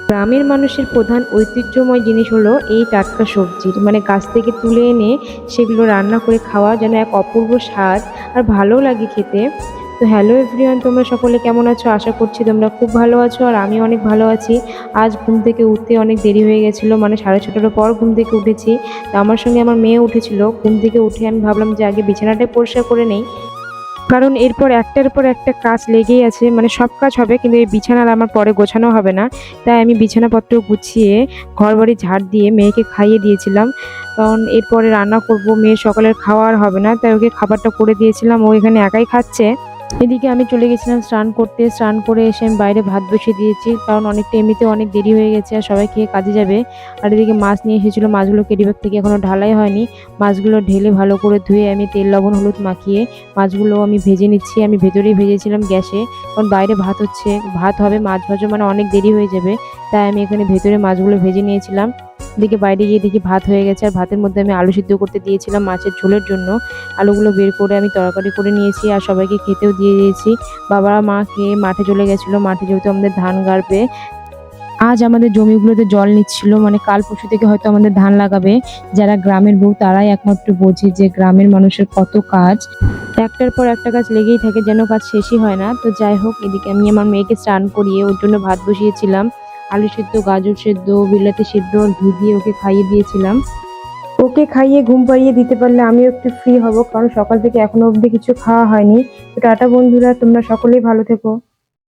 গ্রামের মানুষের প্রধান ঐতিহ্যময় জিনিস হলো এই টাটকা সবজির মানে গাছ থেকে তুলে এনে সেগুলো রান্না করে খাওয়া যেন এক অপূর্ব স্বাদ আর ভালো লাগে খেতে। তো হ্যালো এভরিওয়ান, তোমরা সকলে কেমন আছো? আশা করছি তোমরা খুব ভালো আছো আর আমি অনেক ভালো আছি। আজ ঘুম থেকে উঠতে অনেক দেরি হয়ে গেছিলো, মানে 6:30টার পর ঘুম থেকে উঠেছি। তো আমার সঙ্গে আমার মেয়ে উঠেছিল। ঘুম থেকে উঠে আমি ভাবলাম যে আগে বিছানাটাই পরিষ্কার করে নেই, কারণ এরপর একটার পর একটা কাজ লেগেই আছে, মানে সব কাজ হবে কিন্তু এই বিছানার আমার পরে গোছানো হবে না। তাই আমি বিছানাপত্র গুছিয়ে ঘর বাড়ি ঝাড় দিয়ে মেয়েকে খাইয়ে দিয়েছিলাম, কারণ এরপরে রান্না করব, মেয়ের সকালের খাওয়া আর হবে না, তাই ওকে খাবারটা করে দিয়েছিলাম, ও এখানে একাই খাচ্ছে। এদিকে আমি চলে গেছিলাম স্নান করতে, স্নান করে এসে আমি বাইরে ভাত বসিয়ে দিয়েছি, কারণ অনেকটা এমনিতে অনেক দেরি হয়ে গেছে আর সবাই খেয়ে কাজে যাবে। আর এদিকে মাছ নিয়ে এসেছিলো, মাছগুলো কেরিব্যাগ থেকে এখনো ঢালাই হয়নি। মাছগুলো ঢেলে ভালো করে ধুয়ে আমি তেল লবণ হলুদ মাখিয়ে মাছগুলো আমি ভেজে নিচ্ছি। আমি ভেতরেই ভেজেছিলাম গ্যাসে, কারণ বাইরে ভাত হচ্ছে, ভাত হবে, মাছ ভাজা মানে অনেক দেরি হয়ে যাবে। তাই আমি এখানে ভেতরে মাছগুলো ভেজে নিয়েছিলাম। এদিকে বাইরে গিয়ে দেখি ভাত হয়ে গেছে, আর ভাতের মধ্যে আমি আলু সিদ্ধ করতে দিয়েছিলাম মাছের ঝোলের জন্য। আলুগুলো বের করে আমি তরকারি করে নিয়েছি আর সবাইকে খেতেও দিয়ে দিয়েছি। বাবা মা খেয়ে মাঠে চলে গেছিলো, মাঠে যেহেতু আমাদের ধান গাড়বে। আজ আমাদের জমিগুলোতে জল নিচ্ছিল, মানে কাল পরশু থেকে হয়তো আমাদের ধান লাগাবে। যারা গ্রামের বউ তারাই একমাত্র বোঝে যে গ্রামের মানুষের কত কাজ, একটার পর একটা কাজ লেগেই থাকে, যেন কাজ শেষই হয় না। তো যাই হোক, এদিকে আমি আমার মেয়েকে স্নান করিয়ে ওর জন্য ভাত বসিয়েছিলাম। আলু সিদ্ধ, গাজর সিদ্ধ, বিলাতি সিদ্ধ ঘি দিয়ে ওকে খাইয়ে দিয়েছিলাম। ওকে খাইয়ে ঘুম পাড়িয়ে দিতে পারলে আমিও একটু ফ্রি হব, কারণ সকাল থেকে এখনো অবধি কিছু খাওয়া হয়নি। তো টাটা বন্ধুরা, তোমরা সকলেই ভালো থেকো।